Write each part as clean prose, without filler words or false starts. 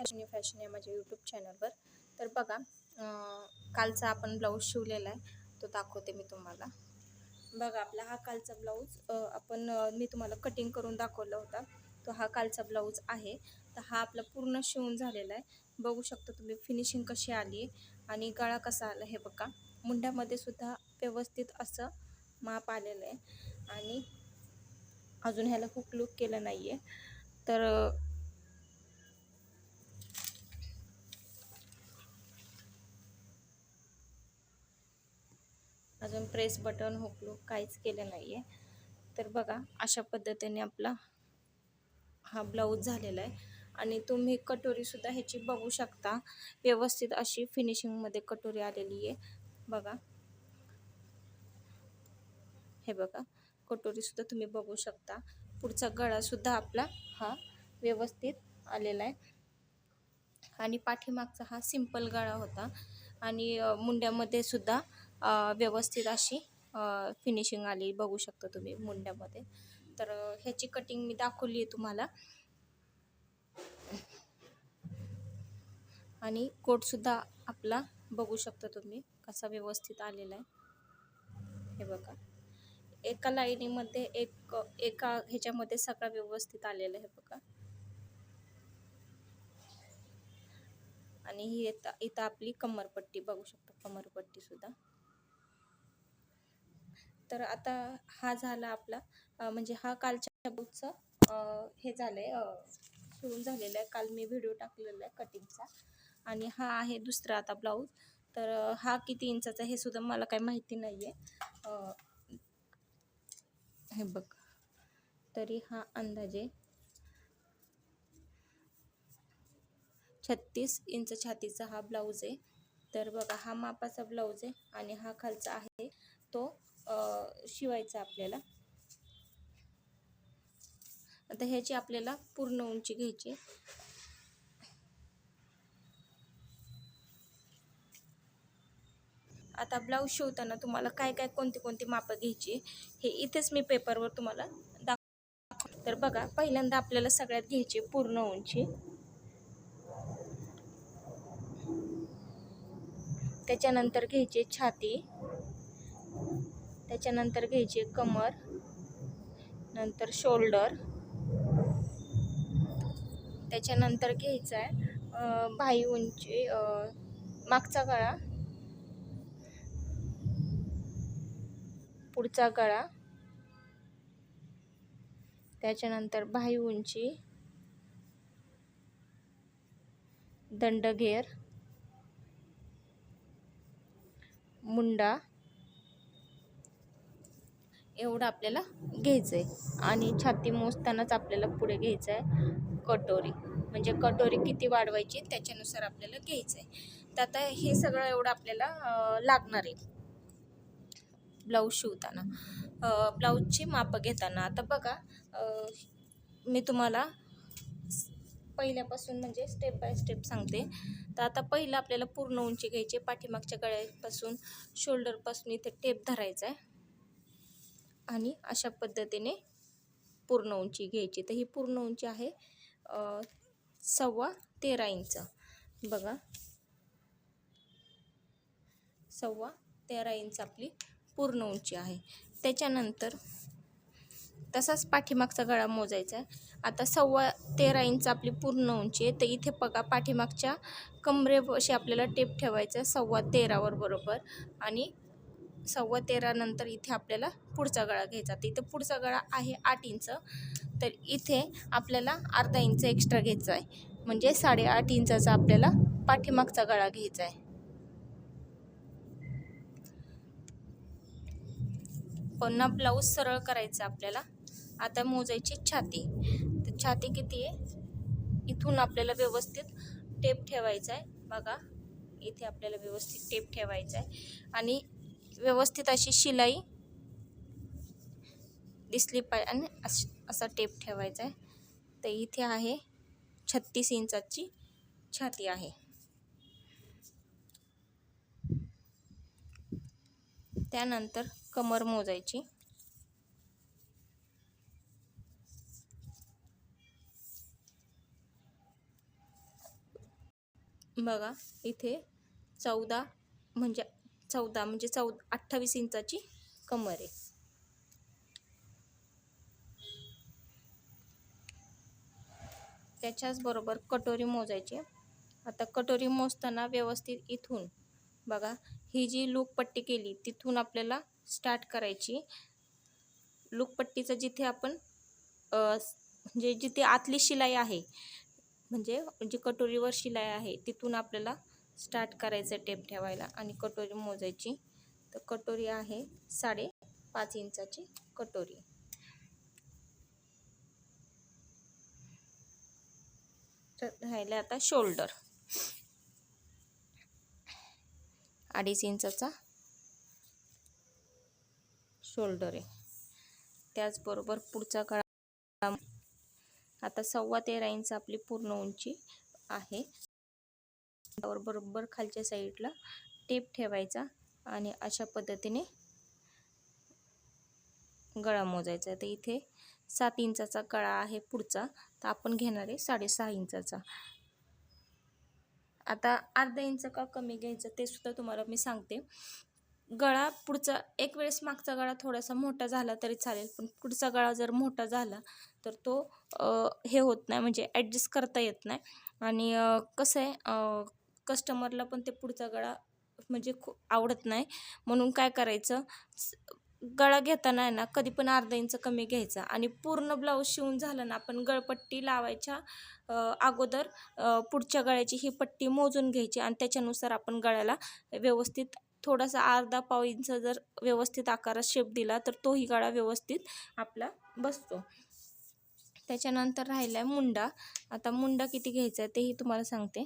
Fashion या माझ्या YouTube चॅनलवर. तर बघा, कालचा आपण ब्लाऊज शिवलेला आहे, तो दाखवते मी तुम्हाला. बघा, आपला हा कालचा ब्लाऊज मी तुम्हाला कटिंग करून दाखवला होता, तो हा कालचा ब्लाऊज आहे. तर हा आपला पूर्ण शिवून झालेला आहे. बघू शकता तुम्ही फिनिशिंग कशी आली आहे आणि गळा कसा आला हे बघा. मुंड्यामध्ये सुद्धा व्यवस्थित असं माप आलेलं आहे आणि अजून ह्याला हुक लूक केलं नाही आहे. तर अजून प्रेस बटन हुक लूक काहीच केलं नाही आहे. तर बघा, अशा पद्धतीने आपला हा ब्लाऊज झालेला आहे. आणि तुम्ही कटोरीसुद्धा ह्याची बघू शकता, व्यवस्थित अशी फिनिशिंगमध्ये कटोरी आलेली आहे बघा. हे बघा, कटोरीसुद्धा तुम्ही बघू शकता. पुढचा गळासुद्धा आपला हा व्यवस्थित आलेला आहे आणि पाठीमागचा हा सिंपल गळा होता आणि मुंड्यामध्ये सुद्धा व्यवस्थित अशी फिनिशिंग आली बघू शकता तुम्ही मुंड्यामध्ये. तर ह्याची कटिंग मी दाखवली आहे तुम्हाला आणि कोटसुद्धा आपला बघू शकता तुम्ही कसा व्यवस्थित आलेला आहे. हे बघा, एका लाईनीमध्ये एका ह्याच्यामध्ये सगळा व्यवस्थित आलेला आहे बघा. आणि ही इथं आपली कमरपट्टी बघू शकता, कमरपट्टी सुद्धा. तर आता हा झाला आपला म्हणजे हा कालच्या ब्लाऊजचं हे झालंय, शिवून झालेला आहे. काल मी व्हिडिओ टाकलेला आहे कटिंगचा. आणि हा आहे दुसरा आता ब्लाऊज. तर हा किती इंचाचा हे सुद्धा मला काही माहिती नाही आहे. हे बघ, तरी हा अंदाजे 36 इंच छातीचा हा ब्लाऊज आहे. तर बघा, हा मापाचा ब्लाऊज आहे आणि हा खालचा आहे तो शिवायचा आपल्याला. आता ह्याची आपल्याला पूर्ण उंची घ्यायची. आता ब्लाऊज शिवताना तुम्हाला काय कोणती मापं घ्यायची हे इथेच मी पेपरवर तुम्हाला दाखव. तर बघा, पहिल्यांदा आपल्याला सगळ्यात घ्यायची पूर्ण उंची, त्याच्यानंतर घ्यायची छाती, त्याच्यानंतर घ्यायची कमर, नंतर शोल्डर, त्याच्यानंतर घ्यायचा आहे बाही उंची, मागचा गळा, पुढचा गळा, त्याच्यानंतर बाही उंची, दंडघेर, मुंडा, एवढं आपल्याला घ्यायचं आहे. आणि छाती मोजतानाच आपल्याला पुढे घ्यायचं आहे कटोरी, म्हणजे कटोरी किती वाढवायची त्याच्यानुसार आपल्याला घ्यायचं आहे. तर आता हे सगळं एवढं आपल्याला लागणार आहे ब्लाऊज शिवताना, ब्लाऊजची मापं घेताना. आता बघा, मी तुम्हाला पहिल्यापासून म्हणजे स्टेप बाय स्टेप सांगते. तर आता पहिलं आपल्याला पूर्ण उंची घ्यायची. पाठीमागच्या गळ्यापासून शोल्डरपासून इथे टेप धरायचा आहे आणि अशा पद्धतीने पूर्ण उंची घ्यायची. तर ही पूर्ण उंची आहे 13.25 इंच बघा. 13.25 इंच आपली पूर्ण उंची आहे. त्याच्यानंतर तसाच पाठीमागचा गळा मोजायचा आहे. आता 13.25 इंच आपली पूर्ण उंची आहे. तर इथे बघा, पाठीमागच्या कमरेपाशी आपल्याला टेप ठेवायचा 13.25 बरोबर. आणि 13.25 नंतर इथे आपल्याला पुढचा गळा घ्यायचा. तर इथे पुढचा गळा आहे 8 इंच. तर इथे आपल्याला अर्धा इंच एक्स्ट्रा घ्यायचा आहे, म्हणजे 8.5 इंचाचा आपल्याला पाठीमागचा गळा घ्यायचा आहे. पुन्हा ब्लाऊज सरळ करायचा आपल्याला. आता मोजायची छाती. तर छाती किती आहे, इथून आपल्याला व्यवस्थित टेप ठेवायचा आहे बघा. इथे आपल्याला व्यवस्थित टेप ठेवायचा आहे आणि व्यवस्थित अशी शिलाई दिसली पाहिजे आणि असा टेप ठेवायचा आहे. तर इथे आहे 36 इंचाची छाती आहे. त्यानंतर कमर मोजायची. बघा इथे 14 म्हणजे 28 इंचाची कमर आहे. त्याच्याच बरोबर कटोरी मोजायची. आता कटोरी मोजताना व्यवस्थित इथून बघा ही जी लूकपट्टी केली तिथून आपल्याला स्टार्ट करायची. लूकपट्टीचं जिथे आपण म्हणजे जिथे आतली शिलाई आहे म्हणजे जी कटोरीवर शिलाई आहे तिथून आपल्याला स्टार्ट करायचं टेप ठेवायला आणि कटोरी मोजायची. तर कटोरी आहे 5.5 इंचाची कटोरी. राहिलं आता शोल्डर 2.5 इंचाचा शोल्डर आहे. त्याचबरोबर पुढचा गळा आता 13.25 इंच आपली पूर्ण उंची आहे. त्यावर बरोबर खालच्या साईडला टेप ठेवायचा आणि अशा पद्धतीने गळा मोजायचा. तर इथे 7 इंचाचा गळा आहे पुढचा, तर आपण घेणार आहे 6.5 इंचाचा. आता अर्धा इंच का कमी घ्यायचं ते सुद्धा तुम्हाला मी सांगते. गळा पुढचा एक वेळेस मागचा गळा थोडासा मोठा झाला तरी चालेल, पण पुढचा गळा जर मोठा झाला तर तो हे होत नाही, म्हणजे ॲडजस्ट करता येत नाही. आणि कसं आहे कस्टमरला पण ते पुढचा गळा म्हणजे खूप आवडत नाही. म्हणून काय करायचं, गळा घेताना आहे ना कधी पण अर्धा इंच कमी घ्यायचा आणि पूर्ण ब्लाऊज शिवून झालं ना आपण गळपट्टी लावायच्या अगोदर पुढच्या गळ्याची ही पट्टी मोजून घ्यायची आणि त्याच्यानुसार आपण गळ्याला व्यवस्थित थोडासा अर्धा पाव इंच जर व्यवस्थित आकारात शेप दिला तर तोही गळा व्यवस्थित आपला बसतो. त्याच्यानंतर राहिला आहे मुंडा. आता मुंडा किती घ्यायचा आहे तेही तुम्हाला सांगते.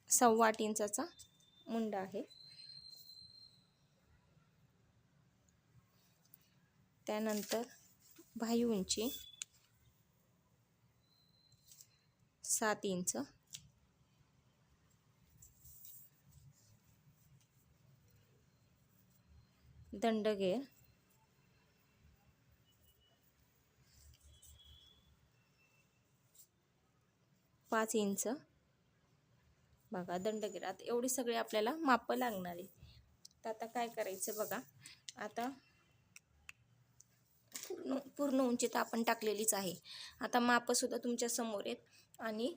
8.25 इंचाचा मुंडा आहे. त्यानंतर बाही उंची 7 इंच. दंडगेर 5 इंच. बघा दंडगेर. आता एवढी सगळी आपल्याला माप लागणार आहे. तर आता काय करायचं बघा, आता पूर्ण उंची तर आपण टाकलेलीच आहे. आता मापसुद्धा तुमच्या समोर आहेत आणि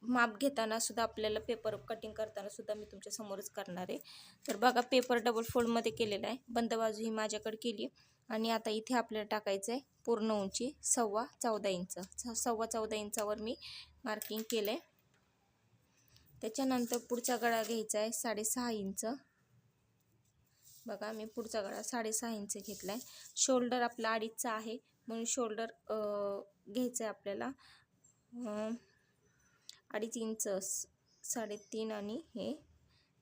माप घेताना सुद्धा आपल्याला पेपर कटिंग करताना सुद्धा मी तुमच्या समोरच करणार आहे. तर बघा पेपर डबल फोल्डमध्ये केलेला आहे. बंद बाजू ही माझ्याकडे केली आणि आता इथे आपल्याला टाकायचं आहे पूर्ण उंची 14.25 इंच. 14.25 इंचावर मी मार्किंग केलं आहे. त्याच्यानंतर पुढचा गळा घ्यायचा आहे 6.5 इंच. बघा मी पुढचा गळा 6.5 इंच घेतला आहे. शोल्डर आपला 2.5चा आहे म्हणून शोल्डर घ्यायचं आहे आपल्याला 2.5 इंच, 3.5 आणि हे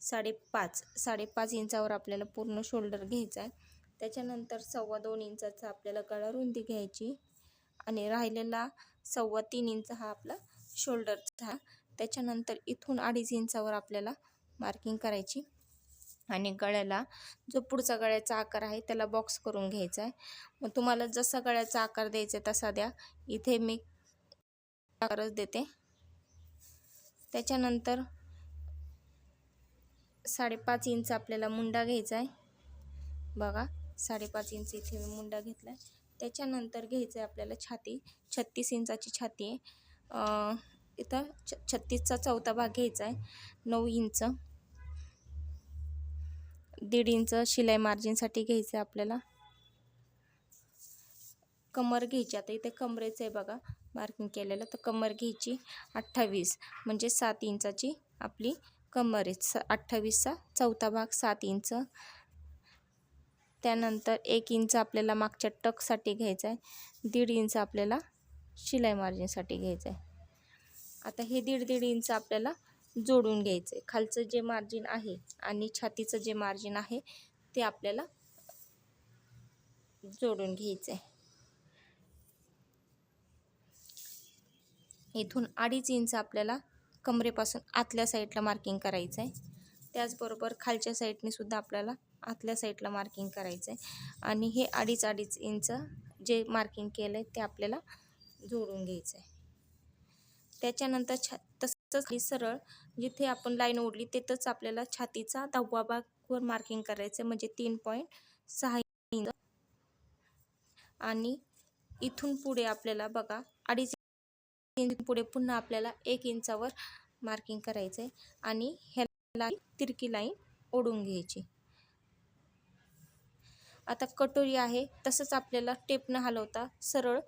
5.5 इंचावर आपल्याला पूर्ण शोल्डर घ्यायचा आहे. त्याच्यानंतर 2.25 इंचाचा आपल्याला गळा रुंदी घ्यायची आणि राहिलेला 3.25 इंच हा आपला शोल्डरचा. त्याच्यानंतर इथून 2.5 इंचावर आपल्याला मार्किंग करायची आणि गळ्याला जो पुढचा गळ्याचा आकार आहे त्याला बॉक्स करून घ्यायचा आहे. मग तुम्हाला जसा गळ्याचा आकार द्यायचा तसा द्या. इथे मी आकारच देते. त्याच्यानंतर 5.5 इंच आपल्याला मुंडा घ्यायचा आहे. बघा 5.5 इंच इथे मी मुंडा घेतला आहे. त्याच्यानंतर घ्यायचं आहे आपल्याला छाती. 36 इंचाची छाती आहे. इथं 36चा चौथा भाग घ्यायचा आहे. 9 इंच. 1.5 इंच शिलाई मार्जिनसाठी घ्यायचं आहे आपल्याला. कमर घ्यायची. आता इथे कमरेचं आहे बघा मार्किंग केलेलं, तर कमर घ्यायची 28 म्हणजे 7 इंचाची आपली कमर आहे. 28चा चौथा भाग 7 इंच. त्यानंतर 1 इंच आपल्याला मागच्या टकसाठी घ्यायचं आहे. 1.5 इंच आपल्याला शिलाई मार्जिनसाठी घ्यायचं आहे. आता हे 1.5 इंच आपल्याला जोडून घ्यायचं आहे. खालचं जे मार्जिन आहे आणि छातीचं जे मार्जिन आहे ते आपल्याला जोडून घ्यायचं आहे. इथून 2.5 इंच आपल्याला कमरेपासून आतल्या साईडला मार्किंग करायचं आहे. त्याचबरोबर खालच्या साईडने सुद्धा आपल्याला आतल्या साईडला मार्किंग करायचं आहे आणि हे 2.5 इंच जे मार्किंग केलं आहे ते आपल्याला जोडून घ्यायचं आहे. त्याच्यानंतर तसंच सरळ जिथे आपण लाईन ओढली तिथंच आपल्याला छातीचा 10वा भागवर मार्किंग करायचं आहे, म्हणजे 3.6 इंच. आणि इथून पुढे आपल्याला बघा 2.5 इंच पुढे पुन्हा आपल्याला 1 इंचावर मार्किंग करायचं आहे आणि ह्याला तिरकी लाईन ओढून घ्यायची. आता कटोरी आहे तसंच आपल्याला टेप न हलवता सरळ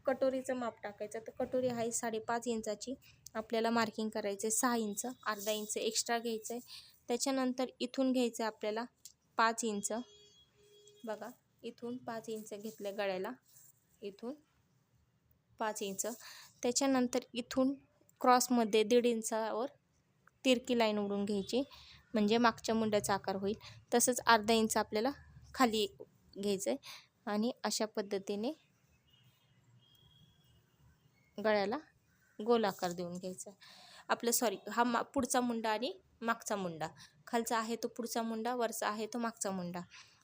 कटोरीचं माप टाकायचं. तर कटोरी आहे 5.5 इंचाची, आपल्याला मार्किंग करायचं आहे 6 इंच, अर्धा इंच एक्स्ट्रा घ्यायचं आहे. त्याच्यानंतर इथून घ्यायचं आहे आपल्याला 5 इंच. बघा इथून 5 इंच घेतलं गळ्याला, इथून 5 इंच. त्याच्यानंतर इथून क्रॉसमध्ये 1.5 इंचावर तिरकी लाईन ओढून घ्यायची, म्हणजे मागच्या मुंड्याचा आकार होईल. तसंच अर्धा इंच आपल्याला खाली घ्यायचं आहे आणि अशा पद्धतीने गळ्याला गोल आकार देऊन घ्यायचा. हा पुढचा मुंडा आणि मागचा मुंडा, खालचा आहे तो पुढचा मुंडा, वरचा आहे तो मागचा मुंडा.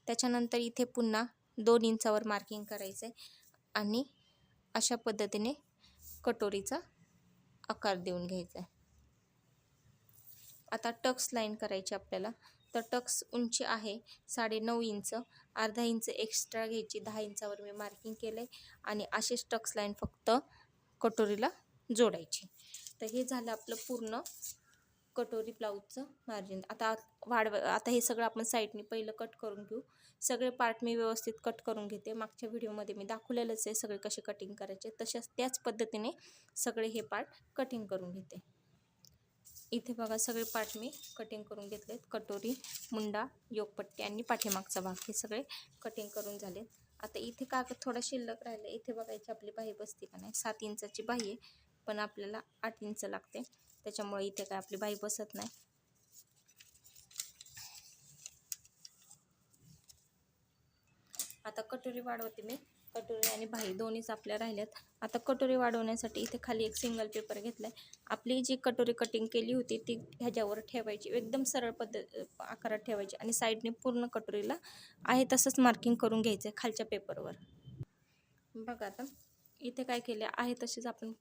त्याच्यानंतर इथे पुन्हा 2 इंचावर मार्किंग करायचं आहे आणि अशा पद्धतीने कटोरीचा आकार देऊन घ्यायचा आहे. आता टक्स लाईन करायची आपल्याला. तर टक्स उंची आहे 9.5 इंच, अर्धा इंच एक्स्ट्रा घ्यायची, 10 इंचावर मी मार्किंग केलं आहे आणि अशीच टक्स लाईन फक्त कटोरीला जोडायची. तर हे झालं आपलं पूर्ण कटोरी ब्लाऊजचं मार्जिन. आता हे सगळं आपण साईडनी पहिलं कट करून घेऊ. सगळे पार्ट मी व्यवस्थित कट करून घेते. मागच्या व्हिडिओमध्ये मी दाखवलेलंच आहे सगळे कसे कटिंग करायचे, त्याच पद्धतीने सगळे हे पार्ट कटिंग करून घेते. इथे बघा सगळे पार्ट मी कटिंग करून घेतलेत. कटोरी, मुंडा, योगपट्टी आणि पाठीमागचा भाग हे सगळे कटिंग करून झालेत. आता इथे कागद थोडा शिल्लक राहिला. इथे बघायची आपली बाही बसते का नाही. 7 इंचाची बाही आहे, पण आपल्याला 8 इंच लागते, त्याच्यामुळे इथे काय आपली बाही बसत नाही. आता कटोरी वाढवते मी. कटोरी आणि बाही दोन्हीच आपल्या राहिल्यात. आता कटोरी वाढवण्यासाठी इथे खाली एक सिंगल पेपर घेतलाय. आपली जी कटोरी कटिंग केली होती ती ह्याच्यावर ठेवायची, एकदम सरळ आकारात ठेवायची आणि साईडने पूर्ण कटोरीला आहे तसंच मार्किंग करून घ्यायचं खालच्या पेपरवर. बघा आता इथे काय केले आहे तशीच आपण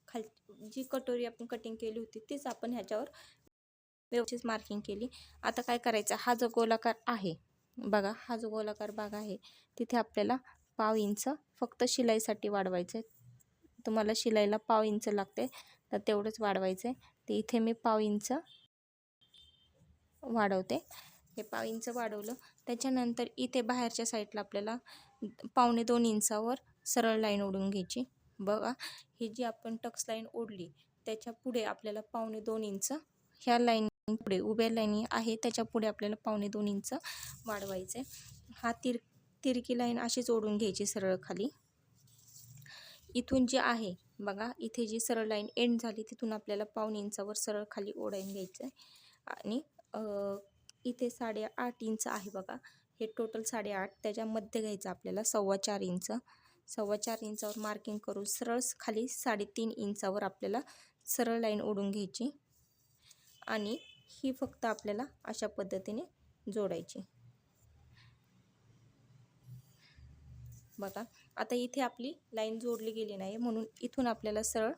जी कटोरी आपण कटिंग केली होती तीच आपण ह्याच्यावर व्यवस्थित मार्किंग केली. आता काय करायचं, हा जो गोलाकार आहे बघा, हा जो गोलाकार भाग आहे तिथे आपल्याला 1/2 इंच फक्त शिलाईसाठी वाढवायचं आहे. तुम्हाला शिलाईला 1/2 इंच लागते, तर तेवढंच वाढवायचं आहे. तर इथे मी 1/2 इंच वाढवते. हे 1/2 इंच वाढवलं. त्याच्यानंतर इथे बाहेरच्या साईडला आपल्याला 1.25 इंचावर सरळ लाईन ओढून घ्यायची. बघा ही जी आपण टक्स लाईन ओढली त्याच्या पुढे आपल्याला 1.25 इंच ह्या लाईन पुढे उभ्या लाईनी आहे त्याच्या पुढे आपल्याला 1.25 इंच वाढवायचे. हा तिरकी लाईन अशीच ओढून घ्यायची सरळ खाली. इथून जी आहे बघा, इथे जी सरळ लाईन एंड झाली तिथून आपल्याला 1/2 इंचावर सरळ खाली ओढून घ्यायचं आहे आणि इथे 8.5 इंच आहे बघा, हे टोटल 8.5, त्याच्यामध्ये घ्यायचं आपल्याला 4.25 इंच. 4.25 इंचावर मार्किंग करून सरळ खाली 3.5 इंचावर आपल्याला सरळ लाईन ओढून घ्यायची आणि ही फक्त आपल्याला अशा पद्धतीने जोडायची. बघा आता इथे आपली लाईन जोडली गेली नाही म्हणून इथून आपल्याला सरळ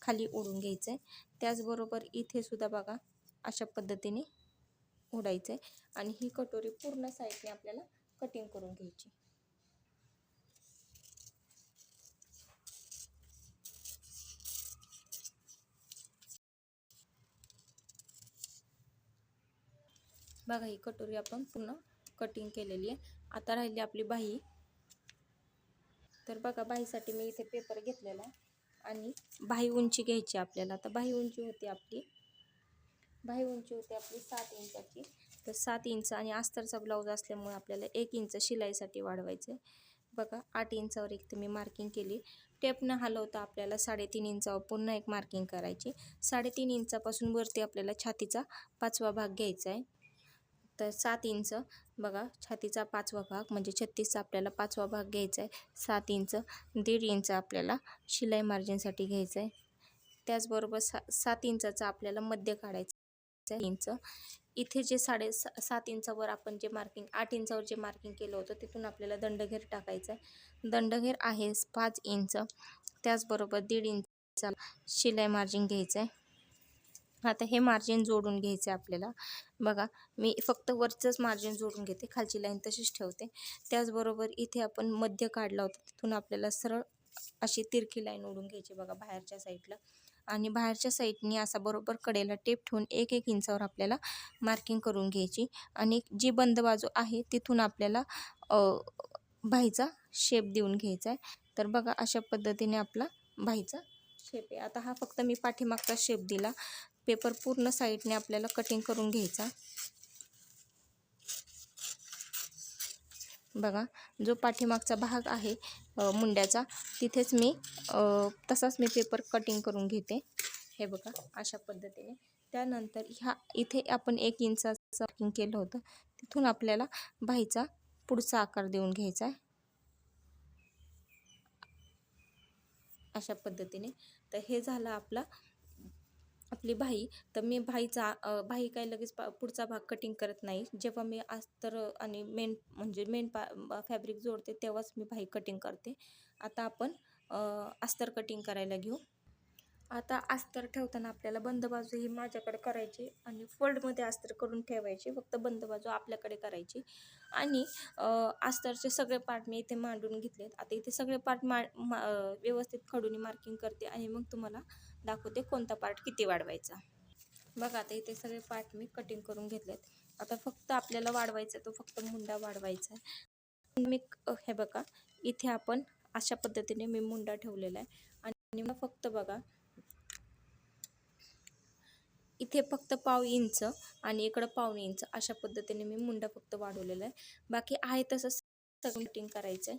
खाली ओढून घ्यायचं आहे. त्याचबरोबर इथे सुद्धा बघा अशा पद्धतीने ओढायचं आहे आणि ही कटोरी पूर्ण साईडने आपल्याला कटिंग करून घ्यायची. बघा ही कटोरी आपण पूर्ण कटिंग केलेली आहे. आता राहिली आपली बाही. तर बघा बाहीसाठी मी इथे पेपर घेतलेला आहे आणि बाही उंची घ्यायची आपल्याला. तर बाही उंची होती आपली 7 इंचाची. तर 7 इंच आणि अस्तरचा ब्लाऊज असल्यामुळे आपल्याला 1 इंच शिलाईसाठी वाढवायचं आहे. बघा 8 इंचावर एक तर मी मार्किंग केली. टेप न हलवता आपल्याला 3.5 इंचावर पुन्हा एक मार्किंग करायची. 3.5 इंचापासून वरती आपल्याला छातीचा 5वा भाग घ्यायचा आहे. तर 7 इंच बघा, छातीचा 5वा भाग म्हणजे 36चा आपल्याला 5वा भाग घ्यायचा आहे. 7 इंच, 1.5 इंच आपल्याला शिलाई मार्जिनसाठी घ्यायचं आहे. त्याचबरोबर 7 इंचाचा आपल्याला मध्य काढायचं इंच. इथे जे 7.5 इंचावर आपण जे मार्किंग 8 इंचावर जे मार्किंग केलं होतं तिथून आपल्याला दंडघेर टाकायचा आहे. दंडघेर आहे 5 इंच. त्याचबरोबर 1.5 इंच शिलाई मार्जिन घ्यायचं आहे. आता हे मार्जिन जोडून घ्यायचं आहे आपल्याला. बघा मी फक्त वरचंच मार्जिन जोडून घेते, खालची लाईन तशीच ठेवते. त्याचबरोबर इथे आपण मध्य काढला होता तिथून आपल्याला सरळ अशी तिरकी लाईन ओढून घ्यायची बघा बाहेरच्या साईडला. आणि बाहेरच्या साईडने असा बरोबर कडेला टेप ठेवून 1-1 इंचावर आपल्याला मार्किंग करून घ्यायची. आणि जी बंद बाजू आहे तिथून आपल्याला बाहीचा शेप देऊन घ्यायचा आहे. तर बघा अशा पद्धतीने आपला बाहीचा शेप आहे. आता हा फक्त मी पाठीमागचा शेप दिला. पेपर पूर्ण साईडने आपल्याला कटिंग करून घ्यायचा. बघा जो पाठीमागचा भाग आहे मुंड्याचा तिथेच मी तसाच मी पेपर कटिंग करून घेते. हे बघा अशा पद्धतीने. त्यानंतर इथे आपण 1 इंचाचं मार्किंग केलं होतं तिथून आपल्याला बाहीचा पुढचा आकार देऊन घ्यायचा आहे अशा पद्धतीने. तर हे झालं आपली बाही. तर मी बाही काय लगेच पुढचा भाग कटिंग करत नाही. जेव्हा मी अस्तर आणि मेन फॅब्रिक जोडते तेव्हाच मी बाही कटिंग करते. आता आपण अस्तर कटिंग करायला घेऊ. आता अस्तर ठेवताना आपल्याला बंद बाजू ही माझ्याकडे करायची आणि फोल्डमध्ये अस्तर करून ठेवायची. फक्त बंद बाजू आपल्याकडे करायची. आणि अस्तरचे सगळे पार्ट मी इथे मांडून घेतलेत. आता इथे सगळे पार्ट व्यवस्थित खडूनी मार्किंग करते आणि मग तुम्हाला दाखवते कोणता पार्ट किती वाढवायचा. बघा आता इथे सगळे पार्ट मी कटिंग करून घेतलेत. आता फक्त आपल्याला वाढवायचा तो फक्त मुंडा वाढवायचा आहे. मी हे बघा इथे आपण अशा पद्धतीने मी मुंडा ठेवलेला आहे. आणि मग फक्त बघा इथे फक्त 1/2 इंच आणि इकडं 1/2 इंच अशा पद्धतीने मी मुंडा फक्त वाढवलेला आहे. बाकी आहे तसंच कटिंग करायचं आहे.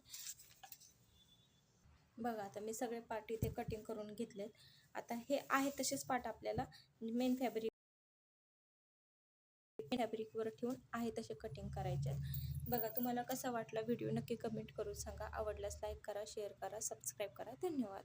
बघा आता मी सगळे पार्ट इथे कटिंग करून घेतलेत. आता हे आहे तसेच पार्ट आपल्याला मेन फॅब्रिकवर ठेवून आहे तसे कटिंग करायचे आहेत. बघा तुम्हाला कसा वाटला व्हिडिओ नक्की कमेंट करून सांगा. आवडल्यास लाईक करा, शेअर करा, सबस्क्राईब करा. धन्यवाद.